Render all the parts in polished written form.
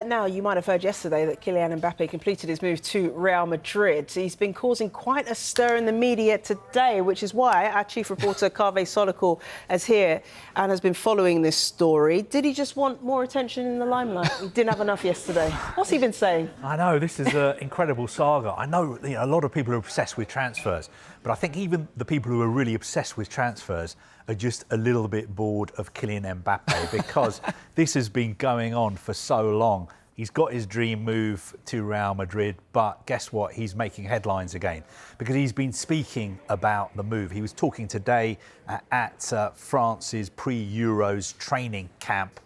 Now, you might have heard yesterday that Kylian Mbappe completed his move to Real Madrid. He's been causing quite a stir in the media today, which is why our chief reporter, Kaveh Solokul, is here and has been following this story. Did he just want more attention in the limelight? He didn't have enough yesterday. What's he been saying? I know, this is an incredible saga. I know, a lot of people are obsessed with transfers, but I think even the people who are really obsessed with transfers are just a little bit bored of Kylian Mbappe because this has been going on for so long. He's got his dream move to Real Madrid, but guess what? He's making headlines again because he's been speaking about the move. He was talking today at France's pre-Euros training camp.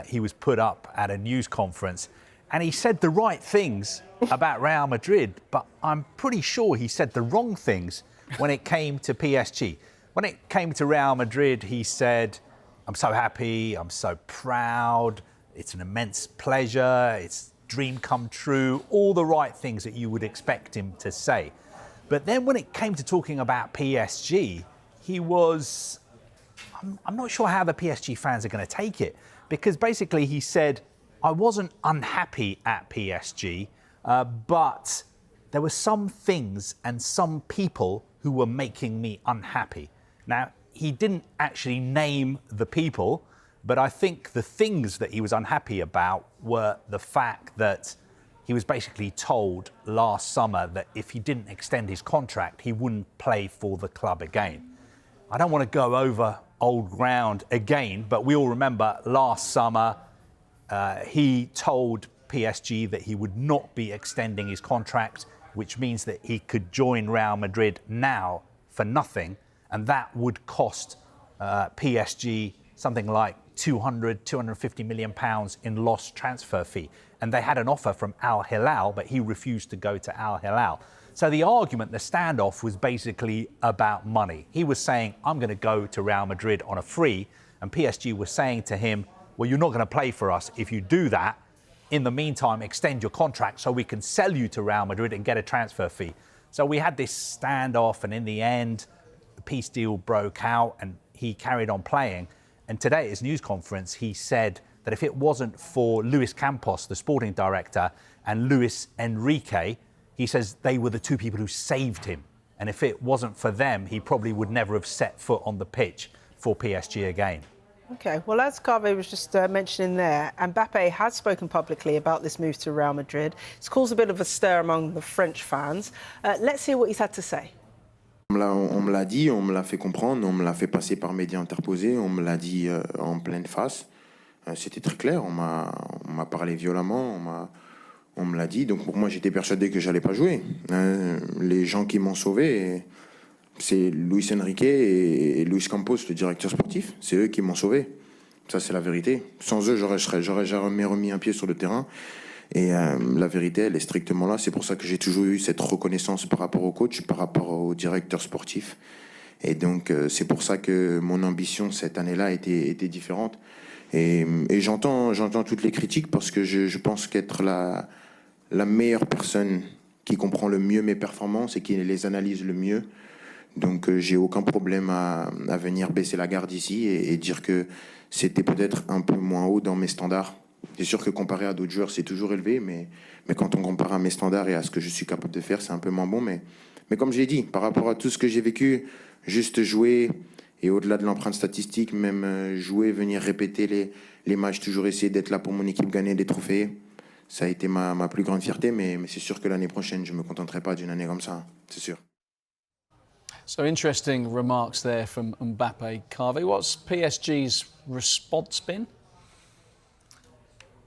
He was put up at a news conference and he said the right things about Real Madrid, but I'm pretty sure he said the wrong things when it came to PSG. When it came to Real Madrid, he said, I'm so happy, I'm so proud, it's an immense pleasure, it's dream come true, all the right things that you would expect him to say. But then when it came to talking about PSG, he was, I'm not sure how the PSG fans are going to take it, because basically he said, I wasn't unhappy at PSG, but there were some things and some people who were making me unhappy. Now, he didn't actually name the people, but I think the things that he was unhappy about were the fact that he was basically told last summer that if he didn't extend his contract, he wouldn't play for the club again. I don't want to go over old ground again, but we all remember last summer he told PSG that he would not be extending his contract, which means that he could join Real Madrid now for nothing. And that would cost PSG something like 250 million pounds in lost transfer fee. And they had an offer from Al Hilal, but he refused to go to Al Hilal. So the argument, the standoff was basically about money. He was saying, I'm going to go to Real Madrid on a free. And PSG was saying to him, well, you're not going to play for us if you do that. In the meantime, extend your contract so we can sell you to Real Madrid and get a transfer fee. So we had this standoff, and in the end, the peace deal broke out and he carried on playing. And today at his news conference, he said that if it wasn't for Luis Campos, the sporting director, and Luis Enrique, he says they were the two people who saved him. And if it wasn't for them, he probably would never have set foot on the pitch for PSG again. OK, well, as Kaveh was just mentioning there, Mbappe has spoken publicly about this move to Real Madrid. It's caused a bit of a stir among the French fans. Let's hear what he's had to say. On me l'a dit, on me l'a fait comprendre, on me l'a fait passer par médias interposés, on me l'a dit en pleine face. C'était très clair, on m'a parlé violemment, on me l'a dit. Donc pour moi, j'étais persuadé que j'allais pas jouer. Les gens qui m'ont sauvé, c'est Luis Enrique et Luis Campos, le directeur sportif. C'est eux qui m'ont sauvé. Ça, c'est la vérité. Sans eux, j'aurais jamais remis un pied sur le terrain. Et la vérité, elle est strictement là. C'est pour ça que j'ai toujours eu cette reconnaissance par rapport au coach, par rapport au directeur sportif. Et donc, c'est pour ça que mon ambition cette année-là était différente. Et j'entends toutes les critiques parce que je pense qu'être la meilleure personne qui comprend le mieux mes performances et qui les analyse le mieux. Donc, j'ai aucun problème à venir baisser la garde ici et dire que c'était peut-être un peu moins haut dans mes standards. C'est sûr que comparé à d'autres joueurs, c'est toujours élevé, mais quand on compare à mes standards et à ce que je suis capable de faire, c'est un peu moins bon. Mais comme je l'ai dit, par rapport à tout ce que j'ai vécu, juste jouer, et au-delà de l'empreinte statistique, même jouer, venir répéter les matchs, toujours essayer d'être là pour mon équipe, gagner des trophées, ça a été ma plus grande fierté. Mais c'est sûr que l'année prochaine, je ne me contenterai pas d'une année comme ça, c'est sûr. So interesting remarks there from Mbappe. Kaveh, what's PSG's response been?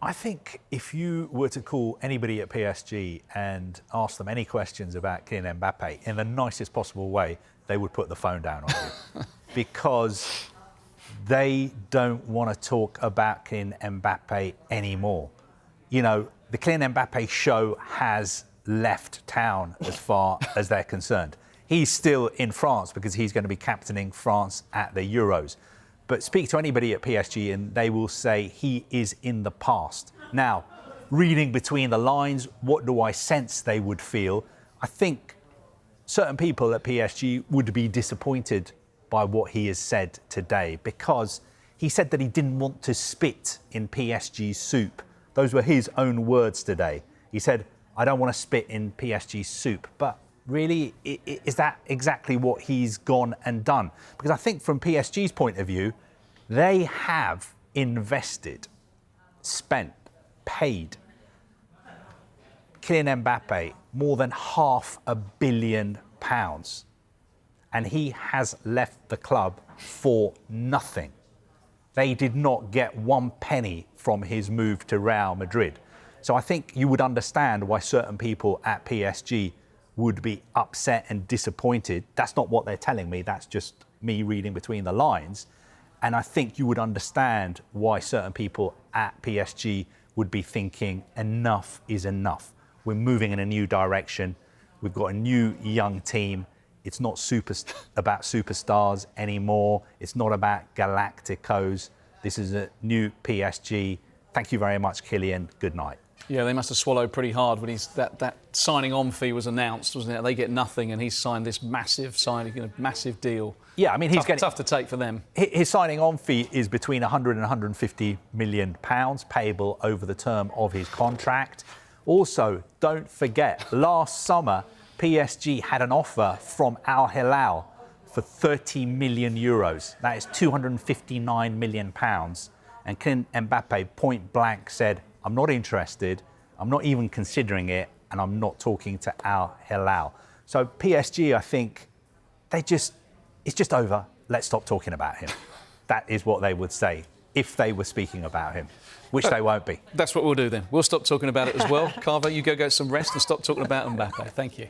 I think if you were to call anybody at PSG and ask them any questions about Kylian Mbappe in the nicest possible way, they would put the phone down on you because they don't want to talk about Kylian Mbappe anymore. You know, the Kylian Mbappe show has left town as far as they're concerned. He's still in France because he's going to be captaining France at the Euros. But speak to anybody at PSG and they will say he is in the past. Now, reading between the lines, what do I sense they would feel? I think certain people at PSG would be disappointed by what he has said today because he said that he didn't want to spit in PSG's soup Those were his own words today. He said, I don't want to spit in PSG's soup. But really, is that exactly what he's gone and done? Because I think from PSG's point of view, they have invested, spent, paid Kylian Mbappe more than £500 million. And he has left the club for nothing. They did not get one penny from his move to Real Madrid. So I think you would understand why certain people at PSG would be upset and disappointed. That's not what they're telling me. That's just me reading between the lines. And I think you would understand why certain people at PSG would be thinking enough is enough. We're moving in a new direction. We've got a new young team. It's not about superstars anymore. It's not about Galacticos. This is a new PSG. Thank you very much, Kylian. Good night. Yeah, they must have swallowed pretty hard when that signing on fee was announced, wasn't it? They get nothing, and he's signed this massive massive deal. Yeah, I mean, he's tough to take for them. His signing on fee is between 100 and 150 million pounds, payable over the term of his contract. Also, don't forget, last summer PSG had an offer from Al Hilal for 30 million euros. That is 259 million pounds. And Kylian Mbappe point blank said, I'm not interested, I'm not even considering it, and I'm not talking to Al Hilal. So PSG, I think, it's just over. Let's stop talking about him. That is what they would say if they were speaking about him, which they won't be. That's what we'll do then. We'll stop talking about it as well. Carver, you go get some rest and stop talking about Mbappe. Thank you.